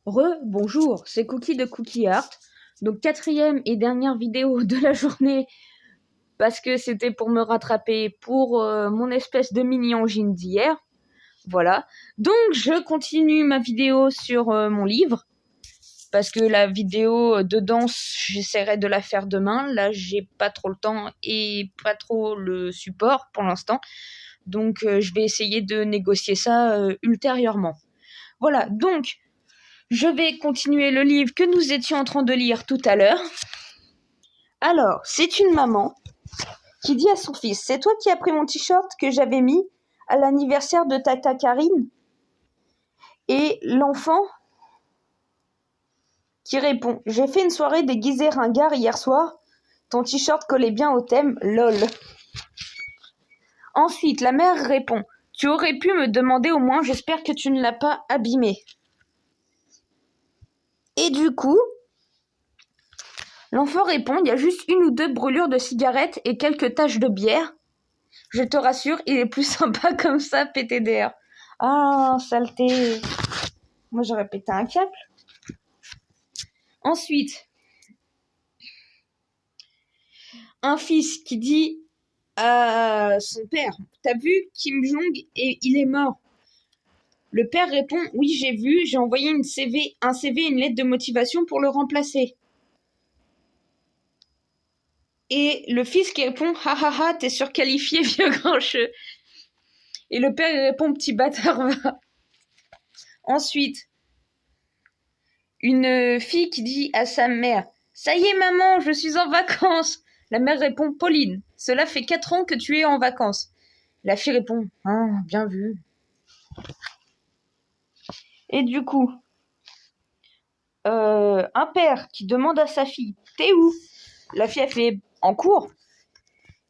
Bonjour, c'est Cookie de Cookie Art. Donc quatrième et dernière vidéo de la journée parce que c'était pour me rattraper pour mon espèce de mini-angine d'hier. Voilà. Donc je continue ma vidéo sur mon livre parce que la vidéo de danse, j'essaierai de la faire demain. Là, j'ai pas trop le temps et pas trop le support pour l'instant. Donc je vais essayer de négocier ça ultérieurement. Voilà, donc je vais continuer le livre que nous étions en train de lire tout à l'heure. Alors, c'est une maman qui dit à son fils « C'est toi qui as pris mon t-shirt que j'avais mis à l'anniversaire de Tata Karine ?» Et l'enfant qui répond « J'ai fait une soirée déguisée ringard hier soir. Ton t-shirt collait bien au thème, lol. » Ensuite, la mère répond « Tu aurais pu me demander au moins, j'espère que tu ne l'as pas abîmé. » Et du coup, l'enfant répond, il y a juste une ou deux brûlures de cigarettes et quelques taches de bière. Je te rassure, il est plus sympa comme ça, PTDR. Ah, saleté. Moi, j'aurais pété un câble. Ensuite, un fils qui dit à son père, t'as vu Kim Jong et il est mort. Le père répond, oui, j'ai vu, j'ai envoyé un CV, une lettre de motivation pour le remplacer. Et le fils qui répond, ha ha ha, t'es surqualifié, vieux grincheux. Et le père il répond, petit bâtard, va. Ensuite, une fille qui dit à sa mère, ça y est maman, je suis en vacances. La mère répond, Pauline, cela fait 4 ans que tu es en vacances. La fille répond, ah, bien vu. Et du coup, un père qui demande à sa fille, t'es où? La fille, elle fait, en cours.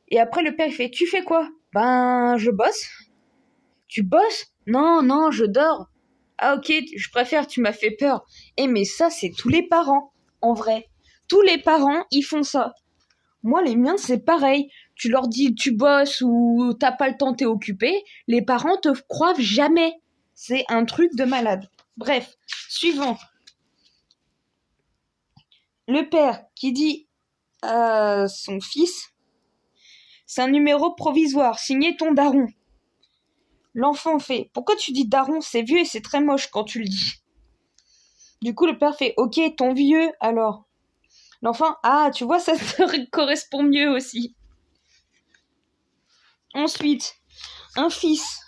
Et après, le père, il fait, tu fais quoi? Ben, je bosse. Tu bosses? Non, je dors. Ah ok, je préfère, tu m'as fait peur. Mais ça, c'est tous les parents, en vrai. Tous les parents, ils font ça. Moi, les miens, c'est pareil. Tu leur dis, tu bosses ou t'as pas le temps, t'es occupé. Les parents te croient jamais. C'est un truc de malade. Bref, suivant. Le père qui dit à son fils, c'est un numéro provisoire, signé ton daron. L'enfant fait, pourquoi tu dis daron? C'est vieux et c'est très moche quand tu le dis. Du coup, le père fait, ok, ton vieux, alors. L'enfant, ah, tu vois, ça te correspond mieux aussi. Ensuite, un fils.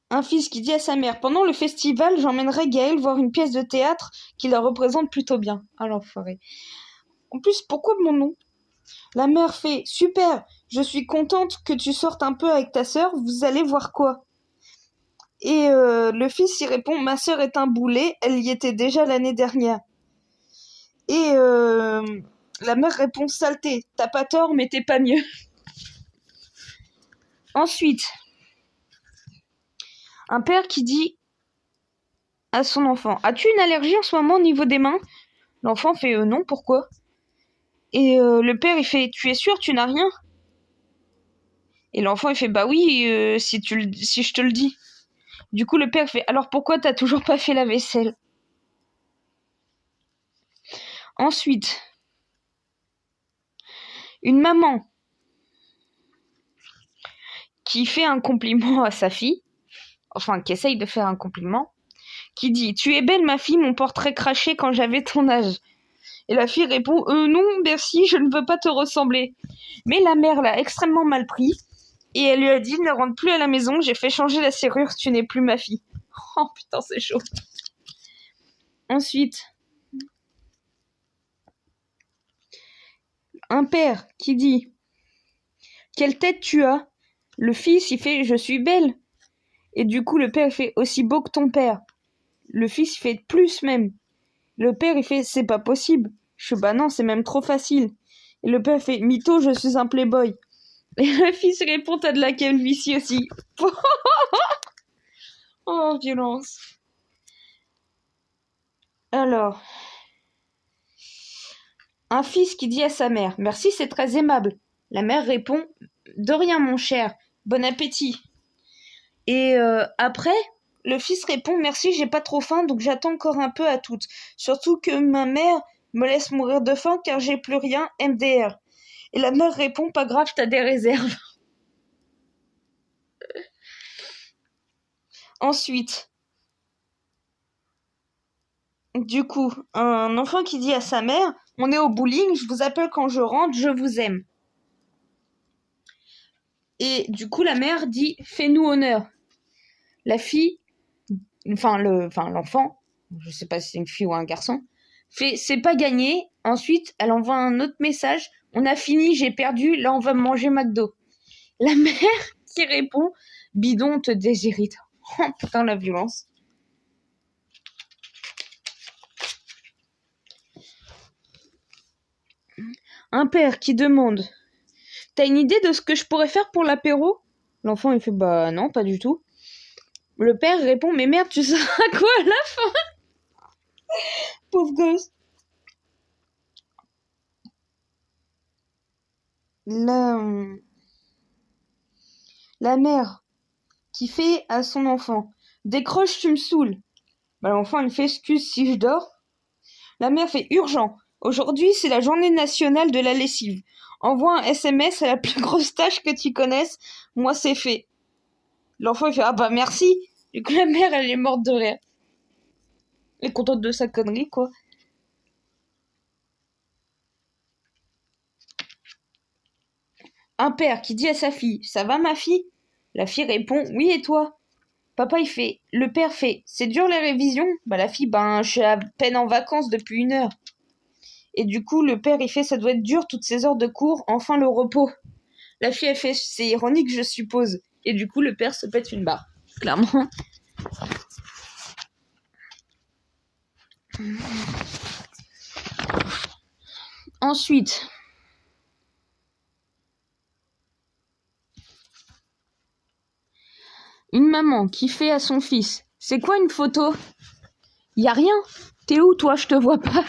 Un fils qui dit à sa mère, pendant le festival, j'emmènerai Gaël voir une pièce de théâtre qui la représente plutôt bien. Ah, l'enfoiré. En plus, pourquoi mon nom? La mère fait, super, je suis contente que tu sortes un peu avec ta sœur, vous allez voir quoi? Et le fils y répond, ma sœur est un boulet, elle y était déjà l'année dernière. Et la mère répond, saleté, t'as pas tort, mais t'es pas mieux. Ensuite, un père qui dit à son enfant, as-tu une allergie en ce moment au niveau des mains? L'enfant fait, non, pourquoi? Et le père, il fait, tu es sûr, tu n'as rien? Et l'enfant, il fait, bah oui, si je te le dis. Du coup, le père fait, alors pourquoi t'as toujours pas fait la vaisselle? Ensuite, une maman qui fait un compliment à sa fille, enfin, qui essaye de faire un compliment, qui dit, tu es belle ma fille, mon portrait craché quand j'avais ton âge. Et la fille répond, non, merci, je ne veux pas te ressembler. Mais la mère l'a extrêmement mal pris, et elle lui a dit, ne rentre plus à la maison, j'ai fait changer la serrure, tu n'es plus ma fille. Oh putain, c'est chaud. Ensuite, un père qui dit, quelle tête tu as? Le fils, il fait, je suis belle. Et du coup, le père fait, aussi beau que ton père. Le fils fait plus même. Le père, il fait, c'est pas possible. Je fais, bah non, c'est même trop facile. Et le père fait, mytho, je suis un playboy. Et le fils répond, t'as de la calvitie aussi. Oh, violence. Alors, un fils qui dit à sa mère, merci, c'est très aimable. La mère répond, de rien, mon cher. Bon appétit. Et après, le fils répond « Merci, j'ai pas trop faim, donc j'attends encore un peu à toutes. Surtout que ma mère me laisse mourir de faim car j'ai plus rien, MDR. » Et la mère répond « Pas grave, t'as des réserves. » Ensuite, du coup, un enfant qui dit à sa mère « On est au bowling, je vous appelle quand je rentre, je vous aime. » Et du coup, la mère dit « Fais-nous honneur. » La fille, l'enfant, je sais pas si c'est une fille ou un garçon, fait « C'est pas gagné. » Ensuite, elle envoie un autre message « On a fini, j'ai perdu, là on va manger McDo. » La mère qui répond « Bidon, on te déshérite. » Oh putain, la violence. Un père qui demande « T'as une idée de ce que je pourrais faire pour l'apéro ?» L'enfant il fait « Bah non, pas du tout. » Le père répond « Mais merde, tu seras à quoi à la fin ?» Pauvre gosse. La mère qui fait à son enfant « Décroche, tu me saoules. » Bah, l'enfant il fait « Excuse si je dors. » La mère fait « Urgent. Aujourd'hui c'est la journée nationale de la lessive. Envoie un SMS à la plus grosse tâche que tu connaisses. Moi c'est fait. » L'enfant il fait « Ah bah merci. » Du coup la mère elle est morte de rire. Elle est contente de sa connerie quoi. Un père qui dit à sa fille « Ça va ma fille ?» La fille répond « Oui et toi ?» Papa il fait, le père fait « C'est dur les révisions ?» Bah la fille je suis à peine en vacances depuis 1 heure. Et du coup le père il fait « Ça doit être dur toutes ces heures de cours, enfin le repos. » La fille elle fait « C'est ironique je suppose. » Et du coup le père se pète une barre. Clairement. Ensuite, une maman qui fait à son fils « C'est quoi une photo ?» Y a rien. T'es où toi, je te vois pas.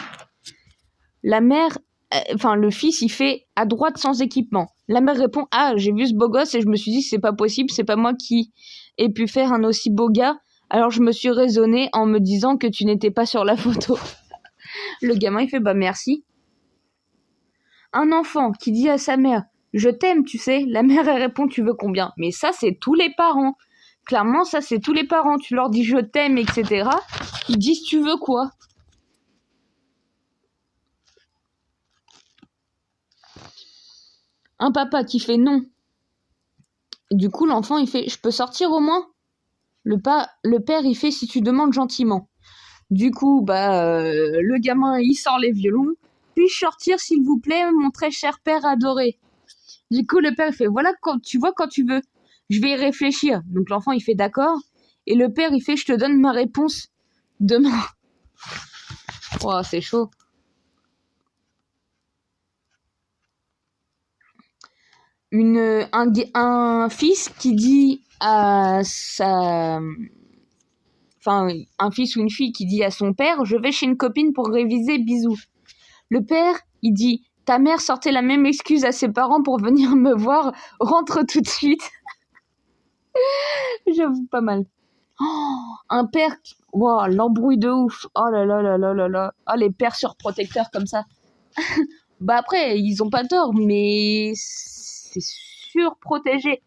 La mère, le fils il fait « À droite sans équipement. » La mère répond « Ah, j'ai vu ce beau gosse et je me suis dit c'est pas possible, c'est pas moi qui ai pu faire un aussi beau gars. Alors je me suis raisonnée en me disant que tu n'étais pas sur la photo. » Le gamin il fait « Bah merci. » Un enfant qui dit à sa mère « Je t'aime, tu sais. » La mère elle répond « Tu veux combien ?» Mais ça c'est tous les parents. Clairement ça c'est tous les parents. Tu leur dis « Je t'aime » etc. Ils disent « Tu veux quoi ?» Un papa qui fait « Non. » Du coup l'enfant il fait « Je peux sortir au moins ?» Le père il fait « Si tu demandes gentiment. » Du coup le gamin il sort les violons. « Puis-je sortir s'il vous plaît, mon très cher père adoré ?» Du coup le père il fait « Voilà, quand tu veux. Je vais y réfléchir. » Donc l'enfant il fait « D'accord. » Et le père il fait « Je te donne ma réponse demain. » Oh c'est chaud. Un fils qui dit à un fils ou une fille qui dit à son père « Je vais chez une copine pour réviser, bisous. » Le père, il dit « Ta mère sortait la même excuse à ses parents pour venir me voir, rentre tout de suite. » J'avoue, pas mal. Oh, un père, wow, l'embrouille de ouf. Oh là là là là là là. Oh, les pères surprotecteurs comme ça. Bah après, ils ont pas tort, mais c'est surprotégé.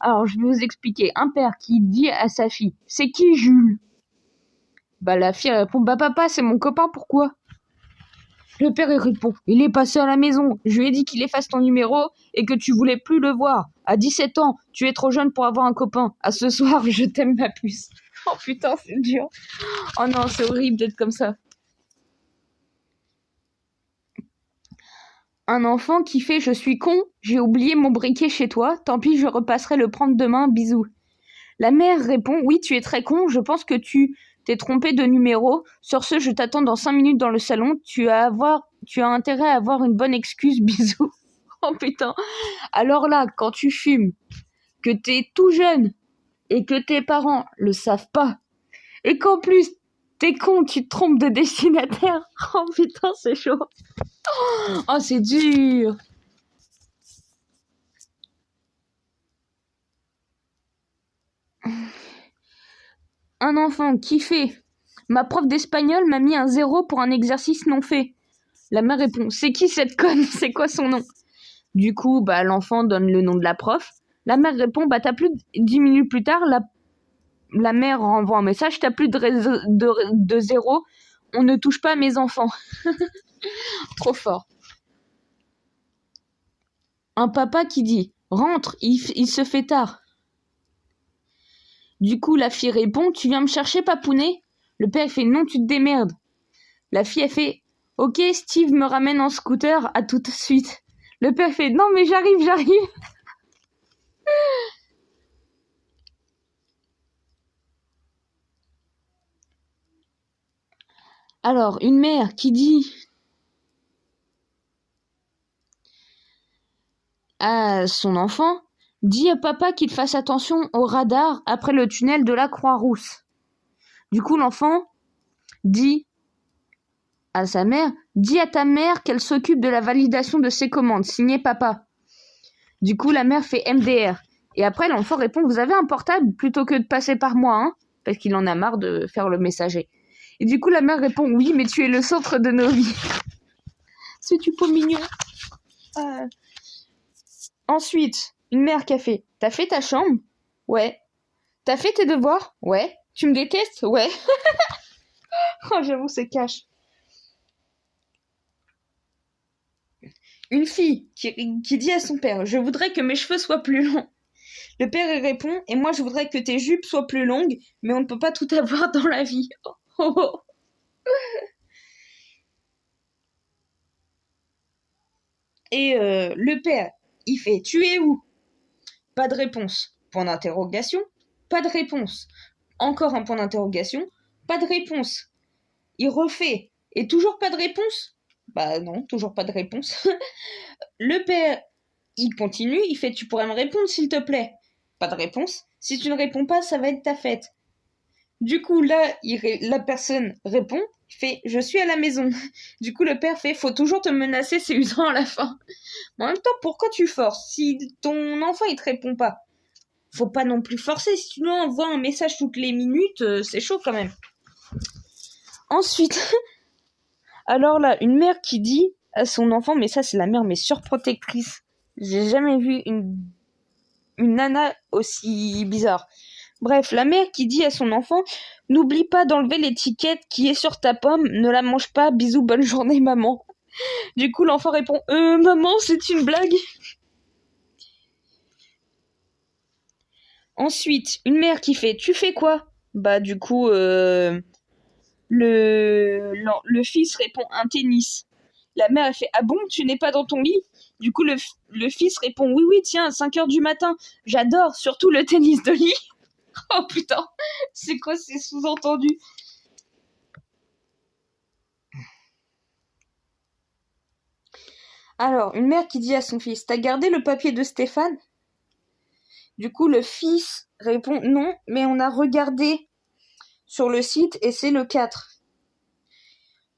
Alors, je vais vous expliquer. Un père qui dit à sa fille « C'est qui Jules ?» Bah la fille répond « Bah papa, c'est mon copain, pourquoi ?» Le père il répond « Il est passé à la maison. Je lui ai dit qu'il efface ton numéro et que tu voulais plus le voir. À 17 ans, tu es trop jeune pour avoir un copain. À ce soir, je t'aime ma puce. » Oh putain, c'est dur. Oh non, c'est horrible d'être comme ça. Un enfant qui fait « Je suis con, j'ai oublié mon briquet chez toi. Tant pis, je repasserai le prendre demain. Bisous. » La mère répond « Oui, tu es très con. Je pense que tu t'es trompé de numéro. Sur ce, je t'attends dans 5 minutes dans le salon. Tu as intérêt à avoir une bonne excuse. Bisous. » Oh putain. Alors là, quand tu fumes, que t'es tout jeune et que tes parents le savent pas, et qu'en plus t'es con, tu te trompes de destinataire. Oh putain, c'est chaud. Oh, c'est dur. Un enfant qui fait « Ma prof d'espagnol m'a mis un 0 pour un exercice non fait ». La mère répond « C'est qui cette conne? C'est quoi son nom ?» Du coup, l'enfant donne le nom de la prof. La mère répond « T'as plus de 10 minutes plus tard, la mère renvoie un message, t'as plus de 0, on ne touche pas à mes enfants. » Trop fort. Un papa qui dit « Rentre, il se fait tard. » Du coup, la fille répond « Tu viens me chercher, papounet ?» Le père fait « Non, tu te démerdes. » La fille, elle fait « Ok, Steve me ramène en scooter, à tout de suite. » Le père fait « Non, mais j'arrive. » Alors, une mère qui dit à son enfant, dis à papa qu'il fasse attention au radar après le tunnel de la Croix-Rousse. Du coup, l'enfant dit à sa mère, dis à ta mère qu'elle s'occupe de la validation de ses commandes, signé papa. Du coup, la mère fait MDR. Et après, l'enfant répond, vous avez un portable plutôt que de passer par moi, hein, parce qu'il en a marre de faire le messager. Et du coup, la mère répond, oui, mais tu es le centre de nos vies. C'est-tu pas mignon? Ensuite, une mère qui a fait, t'as fait ta chambre? Ouais. T'as fait tes devoirs? Ouais. Tu me détestes? Ouais. Oh, j'avoue, c'est cash. Une fille qui dit à son père, je voudrais que mes cheveux soient plus longs. Le père répond, et moi je voudrais que tes jupes soient plus longues, mais on ne peut pas tout avoir dans la vie. Oh. Et le père, il fait, tu es où? Pas de réponse. Point d'interrogation. Pas de réponse. Encore un point d'interrogation. Pas de réponse. Il refait. Et toujours pas de réponse? Bah non, toujours pas de réponse. Le père, il continue, il fait, tu pourrais me répondre s'il te plaît? Pas de réponse. Si tu ne réponds pas, ça va être ta fête. Du coup, là, la personne répond, fait, je suis à la maison. Du coup, le père fait, faut toujours te menacer, c'est usant à la fin. Mais en même temps, pourquoi tu forces? Si ton enfant, il te répond pas, faut pas non plus forcer. Si tu lui envoies un message toutes les minutes, c'est chaud quand même. Ensuite, alors là, une mère qui dit à son enfant, mais ça, c'est la mère, mais surprotectrice. J'ai jamais vu une nana aussi bizarre. Bref, la mère qui dit à son enfant, n'oublie pas d'enlever l'étiquette qui est sur ta pomme, ne la mange pas, bisous, bonne journée maman. Du coup, l'enfant répond, maman, c'est une blague. Ensuite, une mère qui fait, tu fais quoi? Bah du coup, le fils répond, un tennis. La mère elle fait, ah bon, tu n'es pas dans ton lit? Du coup, le fils répond, oui, tiens, 5h du matin, j'adore, surtout le tennis de lit. Oh putain, c'est quoi ces sous-entendus? Alors, une mère qui dit à son fils, t'as gardé le papier de Stéphane? Du coup, le fils répond, non, mais on a regardé sur le site et c'est le 4.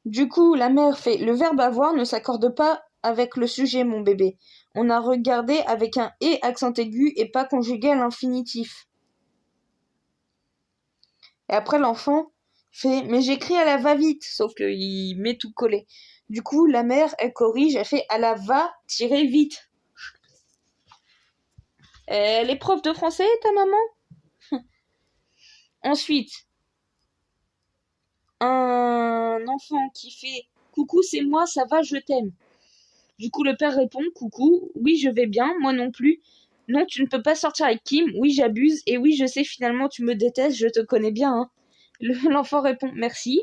Du coup, la mère fait, le verbe avoir ne s'accorde pas avec le sujet, mon bébé. On a regardé avec un et accent aigu et pas conjugué à l'infinitif. Et après, l'enfant fait, mais j'écris à la va-vite, sauf qu'il met tout collé. Du coup, la mère, elle corrige, elle fait à la va-vite. Elle est prof de français, ta maman? Ensuite, un enfant qui fait coucou, c'est moi, ça va, je t'aime. Du coup, le père répond coucou, oui, je vais bien, moi non plus. Non, tu ne peux pas sortir avec Kim, oui, j'abuse, et oui, je sais, finalement, tu me détestes, je te connais bien. Hein. L'enfant répond merci.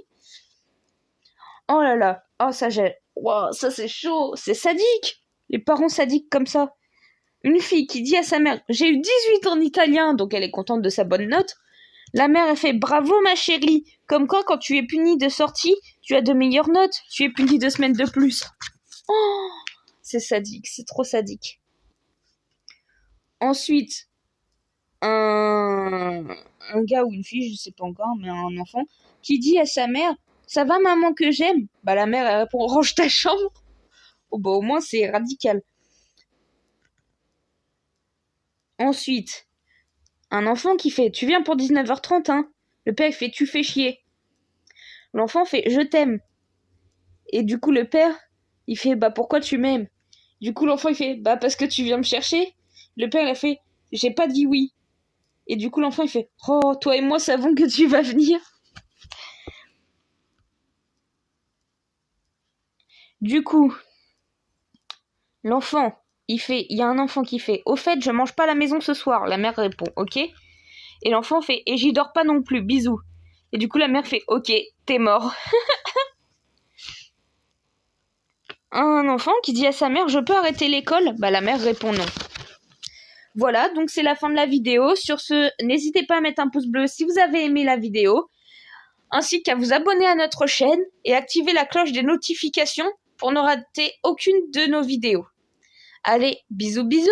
Oh là là, oh ça j'ai. Wow, ça c'est chaud, c'est sadique. Les parents sadiques comme ça. Une fille qui dit à sa mère, j'ai eu 18 en italien, donc elle est contente de sa bonne note. La mère, elle fait bravo ma chérie. Comme quoi, quand tu es puni de sortie, tu as de meilleures notes. Tu es puni 2 semaines de plus. Oh, c'est sadique, c'est trop sadique. Ensuite, un gars ou une fille, je sais pas encore, mais un enfant, qui dit à sa mère, ça va maman que j'aime? Bah la mère, elle répond, range ta chambre. Oh bah au moins c'est radical. Ensuite, un enfant qui fait « Tu viens pour 19h30, hein ?» Le père, il fait « Tu fais chier ». L'enfant fait « Je t'aime ». Et du coup, le père, il fait « Bah, pourquoi tu m'aimes ?» Du coup, l'enfant, il fait « Bah, parce que tu viens me chercher ». Le père, il a fait « J'ai pas dit oui ». Et du coup, l'enfant, il fait « Oh, toi et moi savons que tu vas venir ». Du coup, l'enfant, il y a un enfant qui fait « Au fait, je mange pas à la maison ce soir ». La mère répond « Ok ». Et l'enfant fait « Et j'y dors pas non plus, bisous ». Et du coup, la mère fait « Ok, t'es mort ». Un enfant qui dit à sa mère « Je peux arrêter l'école ?» Bah, la mère répond « Non ». Voilà, donc c'est la fin de la vidéo. Sur ce, n'hésitez pas à mettre un pouce bleu si vous avez aimé la vidéo, ainsi qu'à vous abonner à notre chaîne et activer la cloche des notifications pour ne rater aucune de nos vidéos. Allez, bisous bisous!